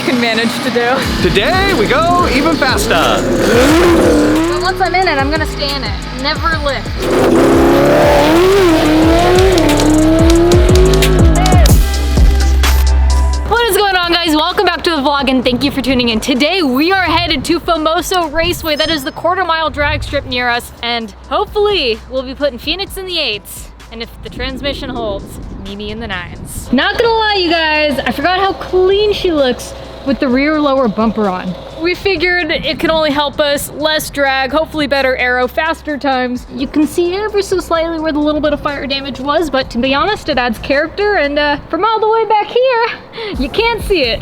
can manage to do. Today we go even faster. But once I'm in it, I'm gonna stay in it. Never lift. What is going on, guys? Welcome back to the vlog and thank you for tuning in. Today we are headed to Famoso Raceway. That is the quarter-mile drag strip near us, and hopefully we'll be putting Phoenix in the 8s. And if the transmission holds, Mimi in the 9s. Not gonna lie, you guys, I forgot how clean she looks with the rear lower bumper on. We figured it can only help us less drag, hopefully better aero, faster times. You can see ever so slightly where the little bit of fire damage was, but to be honest, it adds character, and from all the way back here, you can't see it.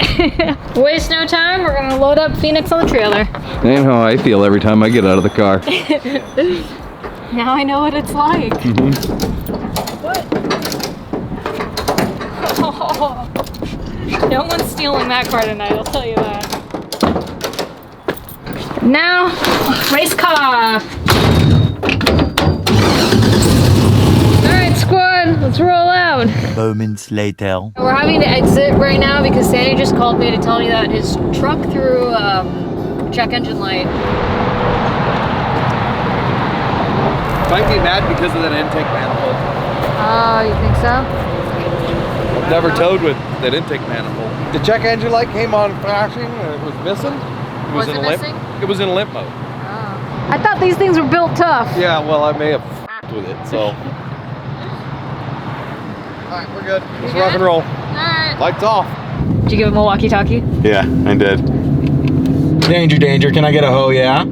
Waste no time, we're gonna load up Phoenix on the trailer. And how I feel every time I get out of the car. Now I know what it's like. What? Oh, no one's stealing that car tonight, I'll tell you that. Now, race car. All right, squad, let's roll out. Moments later. We're having to exit right now because Sandy just called me to tell me that his truck threw check engine light. Might be mad because of that intake manifold. Oh, you think so? I've never towed with that intake manifold. The check engine light came on flashing and it was missing. Was it missing? It was in limp mode. Oh. I thought these things were built tough. Yeah, well, I may have with it, so. All right, we're good. Let's rock and roll. All right. Lights off. Did you give him a walkie-talkie? Yeah, I did. Danger, danger, can I get a ho, yeah?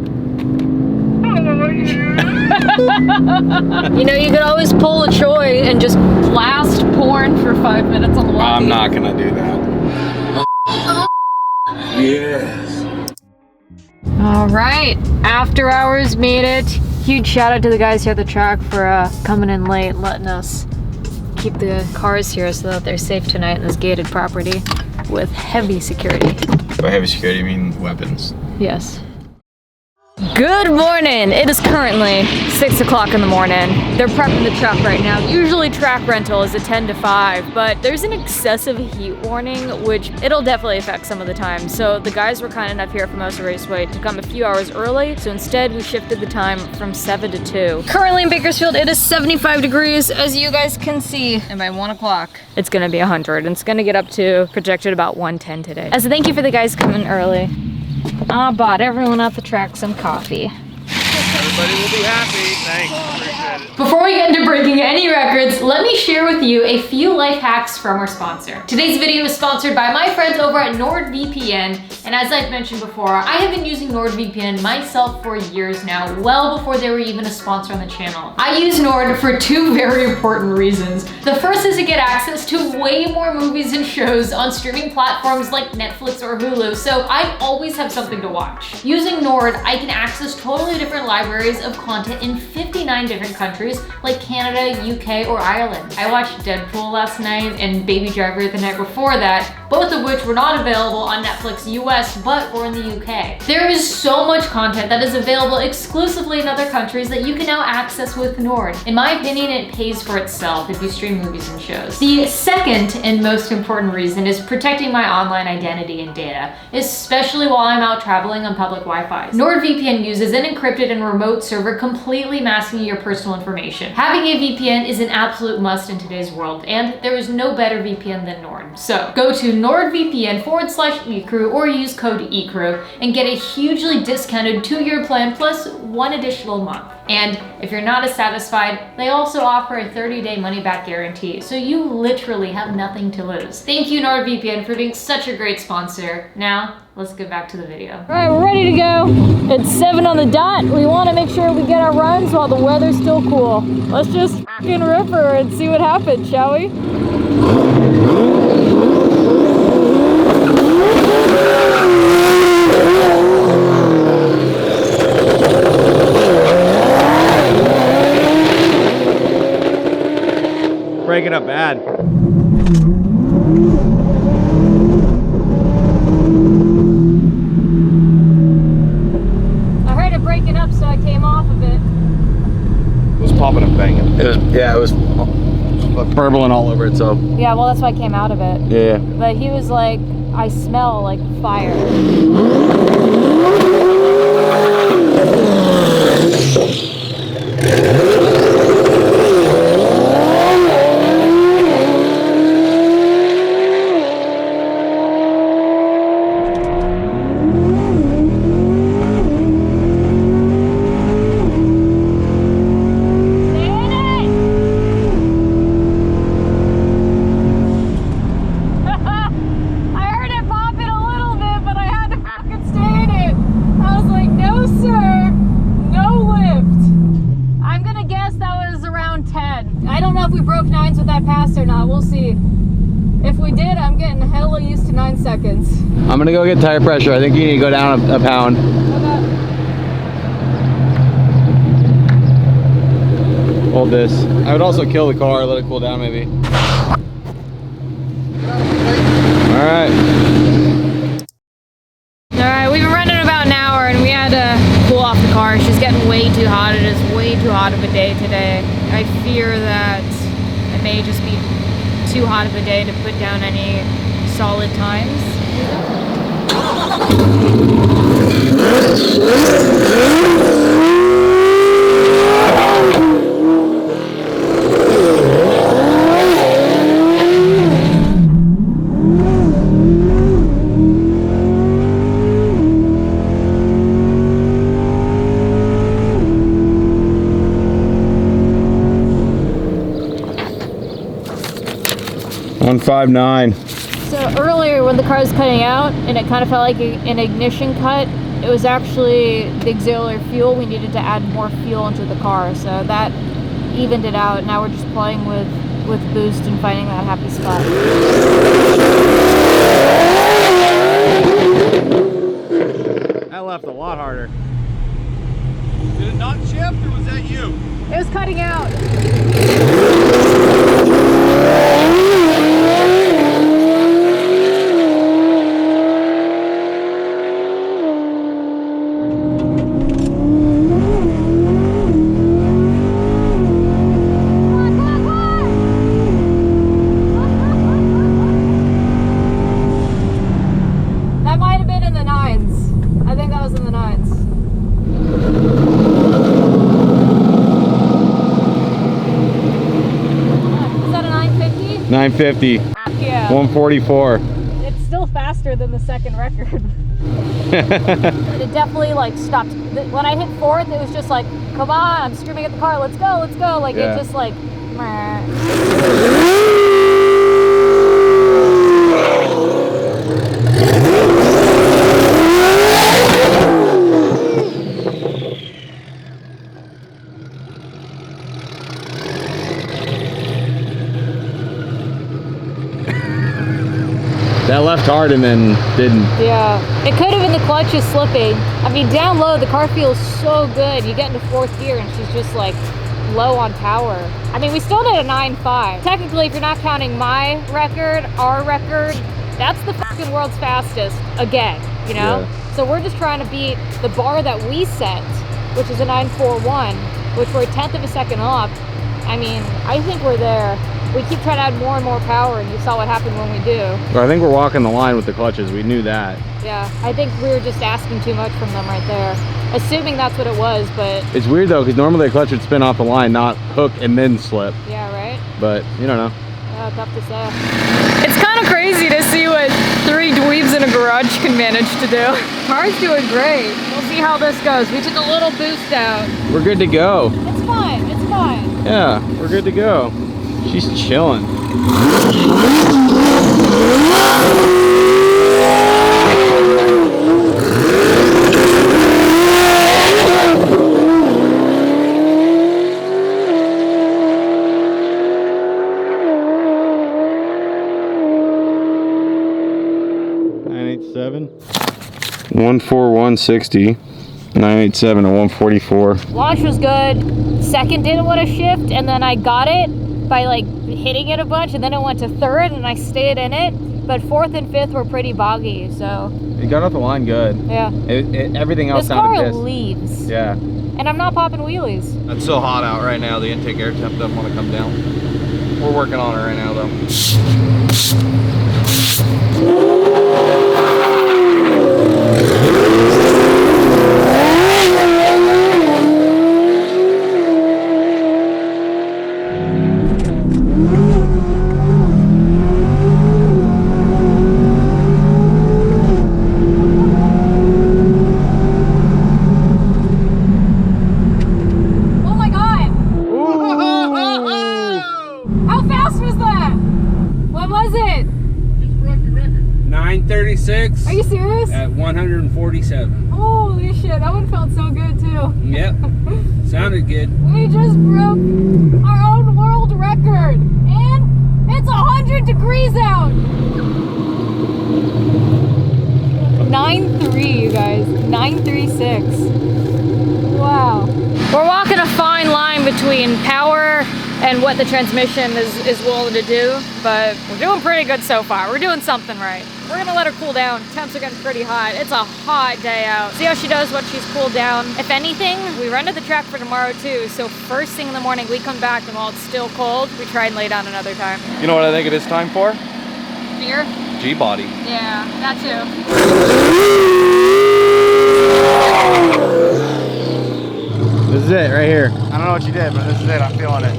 You know, you could always pull a Choi and just blast porn for 5 minutes on the walkie. I'm not gonna do that. Yes. All right, after hours made it. Huge shout out to the guys here at the track for coming in late and letting us keep the cars here so that they're safe tonight in this gated property with heavy security. By heavy security, you mean weapons? Yes. Good morning. It is currently 6 o'clock in the morning. They're prepping the truck right now. Usually track rental is a 10 to 5, but there's an excessive heat warning, which it'll definitely affect some of the time. So the guys were kind enough here at Famoso Raceway to come a few hours early. So instead we shifted the time from 7 to 2. Currently in Bakersfield, it is 75 degrees, as you guys can see. And by 1 o'clock, it's gonna be 100. And it's gonna get up to projected about 110 today. As a thank you for the guys coming early, I bought everyone at the track some coffee. Everybody will be happy. Thanks. Appreciate it. Before we get into breaking any records, let me share with you a few life hacks from our sponsor. Today's video is sponsored by my friends over at NordVPN, and as I've mentioned before, I have been using NordVPN myself for years now, well before they were even a sponsor on the channel. I use Nord for two very important reasons. The first is to get access to way more movies and shows on streaming platforms like Netflix or Hulu, so I always have something to watch. Using Nord, I can access totally different libraries of content in 59 different countries like Canada, UK, or Ireland. I watched Deadpool last night and Baby Driver the night before that, both of which were not available on Netflix US, but were in the UK. There is so much content that is available exclusively in other countries that you can now access with Nord. In my opinion, it pays for itself if you stream movies and shows. The second and most important reason is protecting my online identity and data, especially while I'm out traveling on public Wi-Fi. NordVPN uses an encrypted and remote server completely masking your personal information. Having a VPN is an absolute must in today's world, and there is no better VPN than Nord. So go to NordVPN/Ecrew or use code Ecrew and get a hugely discounted 2-year plan plus 1 additional month. And if you're not as satisfied, they also offer a 30-day money-back guarantee, so you literally have nothing to lose. Thank you, NordVPN, for being such a great sponsor. Now, let's get back to the video. All right, we're ready to go. It's 7 on the dot. We want to make sure we get our runs while the weather's still cool. Let's just f***ing rip her and see what happens, shall we? Breaking up bad. I heard it breaking up, so I came off of it. It was popping and banging. It was burbling all over it, so. Yeah, well, that's why I came out of it. Yeah. But he was like, I smell like fire. I'm gonna go get tire pressure. I think you need to go down a pound. Okay. Hold this. I would also kill the car, let it cool down maybe. Alright. Alright, we've been running about an hour and we had to cool off the car. She's getting way too hot. It is way too hot of a day today. I fear that it may just be too hot of a day to put down any solid times. 159. So earlier when the car was cutting out and it kind of felt like an ignition cut, it was actually the auxiliary fuel. We needed to add more fuel into the car, so that evened it out. Now we're just playing with boost and finding that happy spot. That left a lot harder. Did it not shift or was that you? It was cutting out. 950. Yeah. 144. It's still faster than the second record. It definitely like stopped. When I hit fourth, it was just like, come on, I'm screaming at the car, let's go, let's go. Like yeah. It just like, meh. That left hard and then didn't. Yeah, it could have been the clutch is slipping. I mean, down low, the car feels so good. You get into fourth gear and she's just like low on power. I mean, we still did a 9.5. Technically, if you're not counting my record, our record, that's the fucking world's fastest again, you know? Yeah. So we're just trying to beat the bar that we set, which is a 9.41, which we're a tenth of a second off. I mean, I think we're there. We keep trying to add more and more power, and you saw what happened when we do. Well, I think we're walking the line with the clutches. We knew that. Yeah, I think we were just asking too much from them right there. Assuming that's what it was, but... It's weird though, because normally a clutch would spin off the line, not hook and then slip. Yeah, right? But, you don't know. Yeah, tough to say. It's kind of crazy to see what 3 dweebs in a garage can manage to do. Car's doing great. We'll see how this goes. We took a little boost out. We're good to go. It's fine, it's fine. Yeah, we're good to go. She's chilling. $987. 14160. 987 and 144. Launch was good. Second didn't want to shift, and then I got it by like hitting it a bunch, and then it went to third and I stayed in it, but fourth and fifth were pretty boggy, so It got off the line good. yeah. Everything else This sounded car pissed. leaves. Yeah. And I'm not popping wheelies. It's so hot out right now, the intake air temp doesn't want to come down. We're working on it right now though. broke your record? 9:36. Are you serious? At 147. Holy shit, that one felt so good too. Yep. Sounded good. We just broke our own world record. And it's 100 degrees out. 9.3, you guys. 9.36. Wow. We're walking a fine line between power and what the transmission is willing to do, but we're doing pretty good so far. We're doing something right. We're gonna let her cool down. Temps are getting pretty hot. It's a hot day out. See how she does once she's cooled down. If anything, we rented the track for tomorrow too, so first thing in the morning we come back and while it's still cold, we try and lay down another time. You know what I think it is time for? Beer? GBody. Yeah, that too. This is it right here. I don't know what you did, but this is it. I'm feeling it.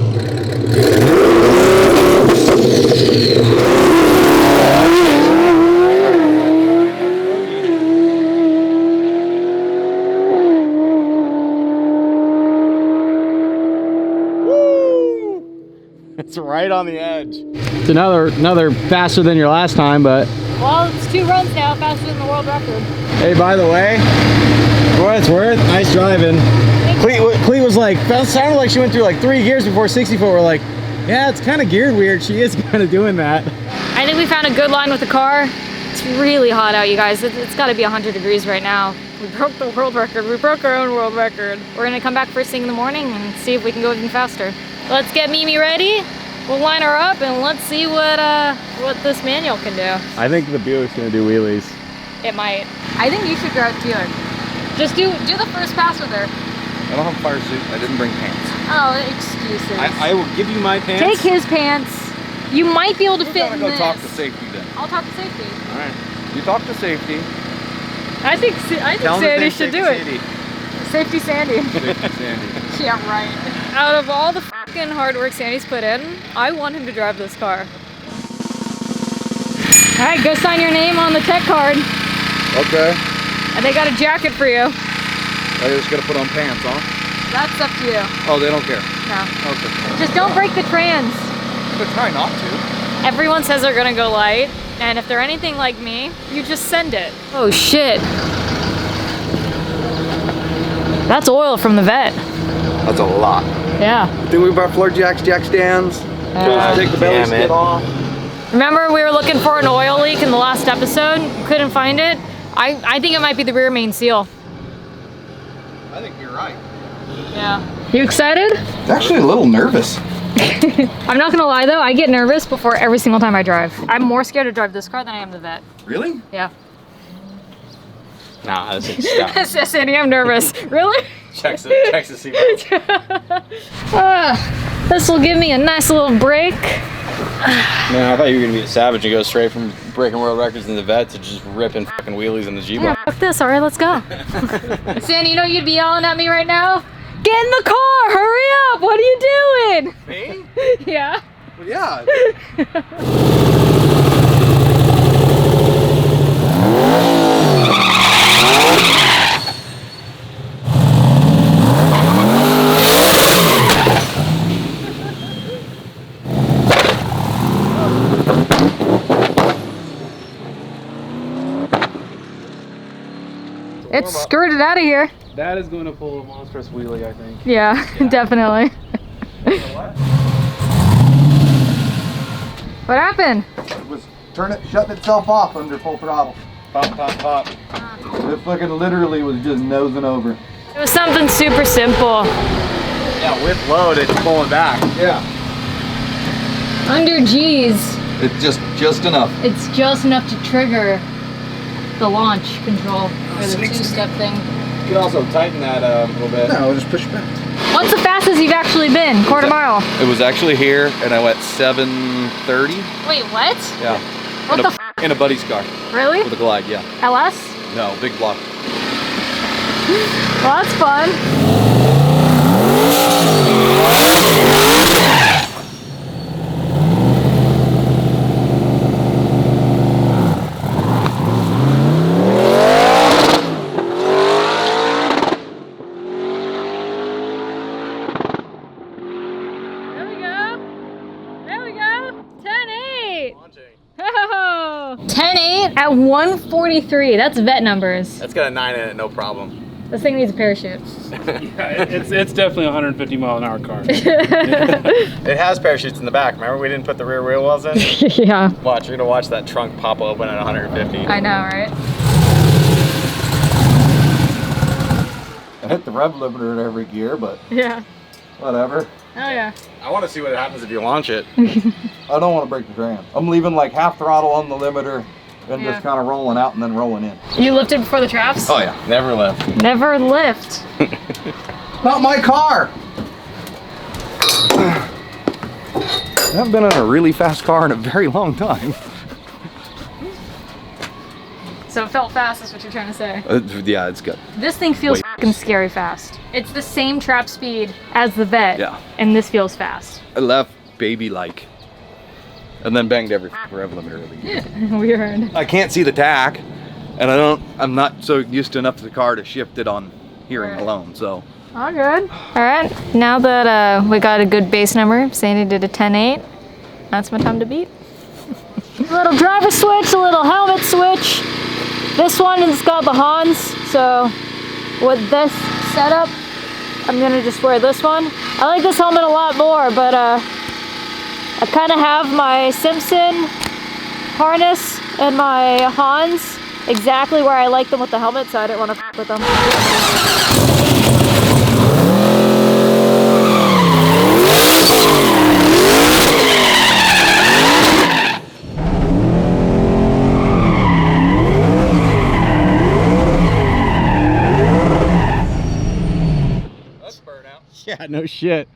Woo! It's right on the edge. It's another faster than your last time, but Well, it's 2 runs now, faster than the world record. hey, by the way, for what it's worth, nice driving. Clete was like, sounded like she went through like 3 gears before 60 foot. We're like, yeah, it's kind of geared weird. She is kind of doing that. I think we found a good line with the car. It's really hot out, you guys. It's got to be 100 degrees right now. We broke the world record. We broke our own world record. We're gonna come back first thing in the morning and see if we can go even faster. Let's get Mimi ready. We'll line her up and let's see what this manual can do. I think the Buick's gonna do wheelies. It might. I think you should drive Buick. Just do the first pass with her. I don't have a fire suit. I didn't bring pants. Oh, excuses. I will give you my pants. Take his pants. You might be able to fit in Go this. talk to safety then. I'll talk to safety. All right. You talk to safety. I think Tell them Sandy his should name's do Safety it. Safety Sandy. Sandy. Safety Sandy. Yeah, right. Out of all the fucking hard work Sandy's put in, I want him to drive this car. All right, go sign your name on the tech card. Okay. And they got a jacket for you. I just gotta put on pants, huh? That's up to you. Oh, they don't care. No. Okay. Just don't break the trans. But try not to. Everyone says they're gonna go light, and if they're anything like me, you just send it. Oh shit. That's oil from the vet. That's a lot. Yeah. Think we brought floor jacks, jack stands. Take the belly skid off. Remember we were looking for an oil leak in the last episode? Couldn't find it? I think it might be the rear main seal. I think you're right. Yeah. You excited? It's actually a little nervous. I'm not gonna lie though, I get nervous before every single time I drive. I'm more scared to drive this car than I am the vet. Really? Yeah. Nah, this is stop. Sandy, I'm nervous. Really? Checks the seatbelt. This will give me a nice little break. Man, I thought you were gonna be a savage and go straight from breaking world records in the vet to just ripping fucking wheelies in the GBody. Yeah, fuck this, alright, let's go. Sandy, you know you'd be yelling at me right now? Get in the car, hurry up, what are you doing? Me? Yeah. Well, yeah. It's skirted out of here. That is going to pull a monstrous wheelie, I think. Yeah, definitely. What happened? It was shutting itself off under full throttle. Pop, pop, pop. It fucking literally was just nosing over. It was something super simple. Yeah, with load, it's pulling back. Yeah. Under G's, It's just enough. it's just enough to trigger the launch control, or the two-step thing. You can also tighten that a little bit. No, we'll just push it back. What's the fastest you've actually been? Quarter mile. It was actually here, and I went 7:30. Wait, what? Yeah. What in the a, in a buddy's car Really? with a Glide. Yeah. LS? No, big block. Well, that's fun. There we go. 10-8. Oh. go. 10.8 at 143. That's vet numbers. That's got a 9 in it, no problem. This thing needs a parachute. Yeah, it's definitely a 150-mile-an-hour car. It has parachutes in the back. Remember we didn't put the rear wheel wells in? Yeah. Watch, you're gonna watch that trunk pop open at 150. I know, right? I hit the rev limiter in every gear, but Yeah. whatever. Oh yeah. I want to see what happens if you launch it. I don't want to break the tram. I'm leaving like half throttle on the limiter and Yeah. just kind of rolling out and then rolling in. You lifted before the traps? Oh yeah, never lift. Never lift. Not my car! I haven't been in a really fast car in a very long time. So it felt fast, is what you're trying to say. Yeah, it's good. This thing feels Wait. fucking scary fast. It's the same trap speed as the vet. Yeah. And this feels fast. I left baby-like and then banged every rev limiter of the gear. Weird. I can't see the tack, and I'm not so used enough to the car to shift it on hearing Right. alone, so. All good. All right, now that we got a good base number, Sandy did a 10.8, that's my time to beat. A little driver switch, a little helmet switch. This one has got the Hans, so with this setup, I'm gonna just wear this one. I like this helmet a lot more, but I kind of have my Simpson harness and my Hans exactly where I like them with the helmet, so I didn't want to f with them. That's burnout. Yeah, no shit.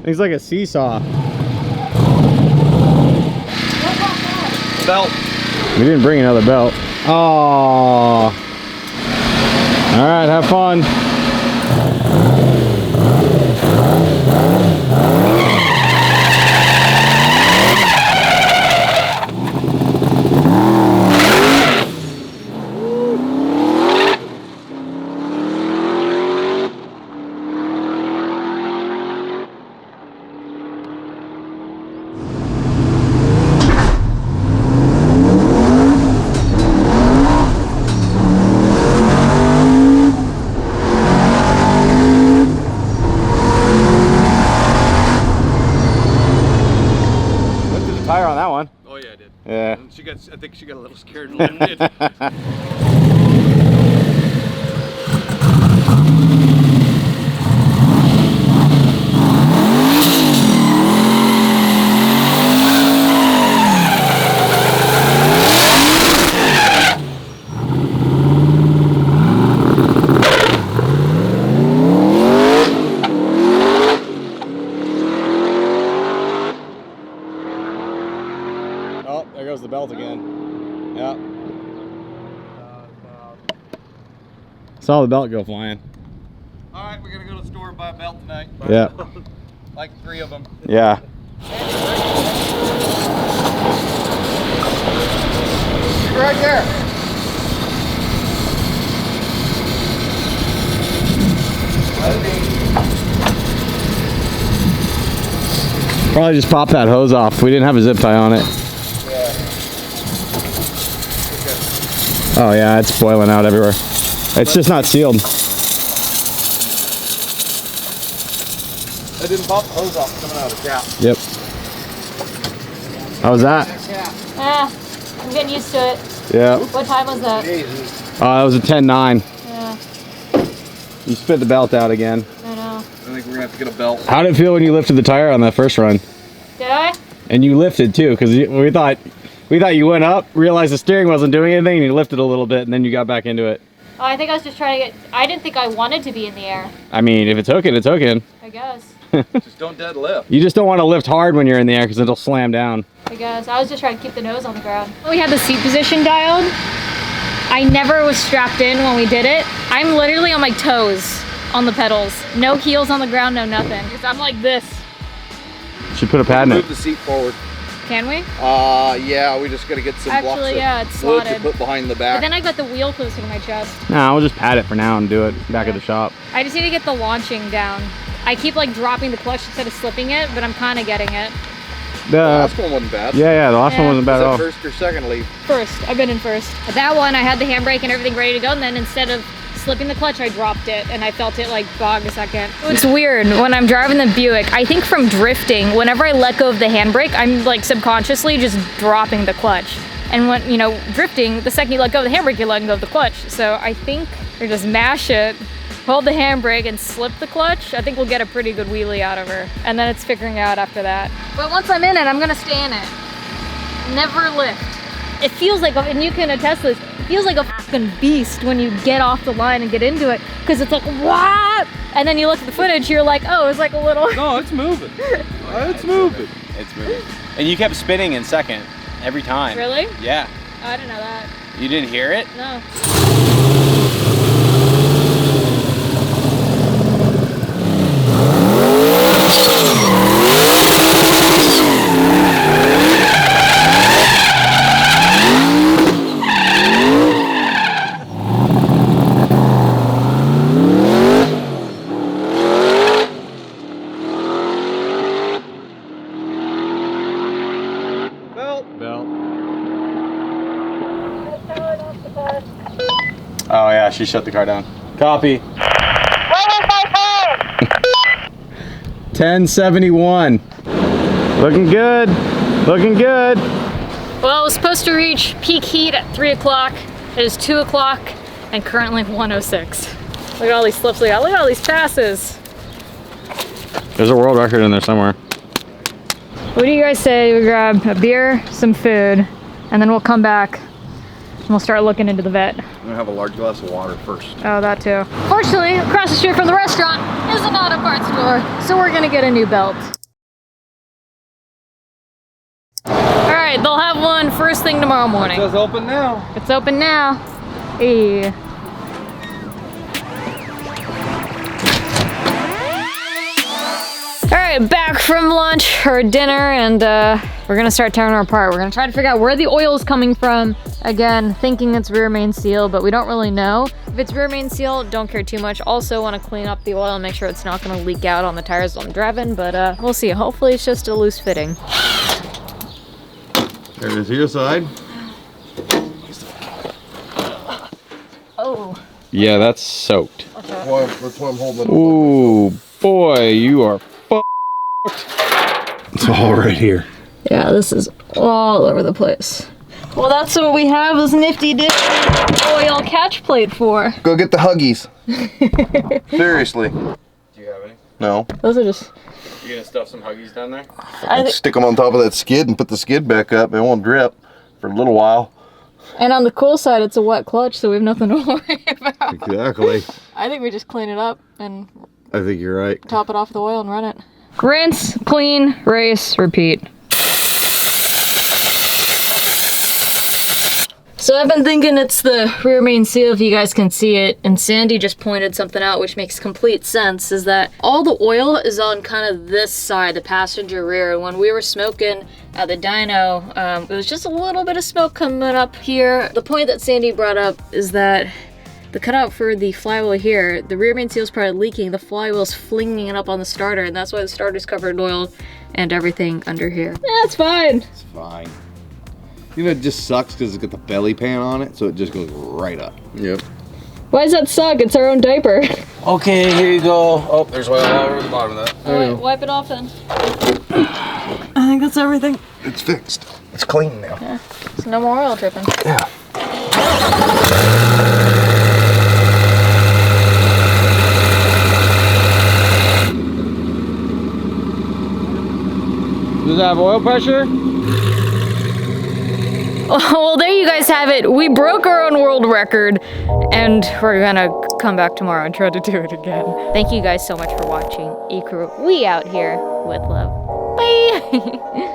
Thing's like a seesaw. Belt. We didn't bring another belt. Oh. All right, have fun. Tire on that one. Oh yeah, I did. Yeah. And I think she got a little scared and landed. Oh, there goes the belt again. Yeah. Saw the belt go flying. All right, we're gonna go to the store and buy a belt tonight. Yeah. Like 3 of them. Yeah. You're right there. Probably just pop that hose off. We didn't have a zip tie on it. Oh yeah, it's boiling out everywhere. It's just not sealed. I didn't pop the hose off coming out of the cap. Yep. How was that? I'm getting used to it. Yeah. What time was that? It was a 10-9. Yeah, You spit the belt out again. I know. I think we're gonna have to get a belt. How did it feel when you lifted the tire on that first run? Did I? And you lifted too, because we thought you went up, realized the steering wasn't doing anything, and you lifted a little bit, and then you got back into it. Oh, I think I was just trying to get, I didn't think I wanted to be in the air, I mean, if it's hooking, it's hooking. I guess. Just don't deadlift. You just don't want to lift hard when you're in the air, because it'll slam down. I guess. I was just trying to keep the nose on the ground. We had the seat position dialed. I never was strapped in when we did it. I'm literally on my toes on the pedals. No heels on the ground, no nothing. Because I'm like this. Should put a pad in it. Move the seat forward. Can we? Yeah, we just gotta get some blocks Actually, yeah, it's of wood to slotted. put behind the back. But then I got the wheel closer to my chest. Nah, we'll just pad it for now and do it back at the shop. I just need to get the launching down. I keep like dropping the clutch instead of slipping it, but I'm kind of getting it. The last one wasn't bad. Yeah, the last one wasn't bad at all. First or second lead? First, I've been in first. That one, I had the handbrake and everything ready to go, and then instead of slipping the clutch, I dropped it, and I felt it like bog a second. It's weird, when I'm driving the Buick, I think from drifting, whenever I let go of the handbrake, I'm like subconsciously just dropping the clutch. And when, you know, drifting, the second you let go of the handbrake, you're letting go of the clutch. So I think you just mash it, hold the handbrake and slip the clutch. I think we'll get a pretty good wheelie out of her. And then it's figuring out after that. But once I'm in it, I'm gonna stay in it. Never lift. It feels like, and you can attest this, it feels like a fucking beast when you get off the line and get into it. Cause it's like, what? And then you look at the footage, you're like, oh, it's like a little. No, it's moving. It's moving. It's moving. And you kept spinning in second every time. Really? Yeah. Oh, I didn't know that. You didn't hear it? No. Oh yeah, she shut the car down. Copy. 1071. Looking good. Looking good. Well, I was supposed to reach peak heat at 3 o'clock. It is 2 o'clock and currently 106. Look at all these slips we got. Look at all these passes. There's a world record in there somewhere. What do you guys say we grab a beer, some food, and then we'll come back and we'll start looking into the vet. I'm gonna have a large glass of water first. Oh, that too. Fortunately, across the street from the restaurant is an auto parts store, so we're gonna get a new belt. All right, they'll have one first thing tomorrow morning. It's open now. It's open now. Hey. All right, back from lunch or dinner, and we're gonna start tearing her apart. We're gonna try to figure out where the oil is coming from. Again, thinking it's rear main seal, but we don't really know. If it's rear main seal, don't care too much. Also want to clean up the oil and make sure it's not gonna leak out on the tires while I'm driving, but we'll see. Hopefully it's just a loose fitting. There it is, your side. Oh. Yeah, that's soaked. That's why I'm holding it. Ooh, boy, you are It's all right here. Yeah, this is all over the place. Well, that's what we have this nifty oil catch plate for. Go get the Huggies. Seriously. Do you have any? No. Those are just... You gonna stuff some Huggies down there? Stick them on top of that skid and put the skid back up. It won't drip for a little while. And on the cool side, it's a wet clutch, so we have nothing to worry about. Exactly. I think we just clean it up and I think you're right. top it off with oil and run it. Rinse, clean, race, repeat. So I've been thinking it's the rear main seal, if you guys can see it, and Sandy just pointed something out which makes complete sense, is that all the oil is on kind of this side, the passenger rear, and when we were smoking at the dyno, it was just a little bit of smoke coming up here. The point that Sandy brought up is that the cutout for the flywheel here, the rear main seal is probably leaking, the flywheel's flinging it up on the starter, and that's why the starter's covered in oil and everything under here. That's fine. It's fine. You know, it just sucks because it's got the belly pan on it, so it just goes right up. Yep. Why does that suck? It's our own diaper. Okay, here you go. Oh, there's oil all over the bottom of that. Alright, wipe it off then. I think that's everything. It's fixed. It's clean now. Yeah. There's no more oil dripping. Yeah. Does it have oil pressure? Well, there you guys have it. We broke our own world record, and we're gonna come back tomorrow and try to do it again. Thank you guys so much for watching. Ecrew, we out here with love. Bye!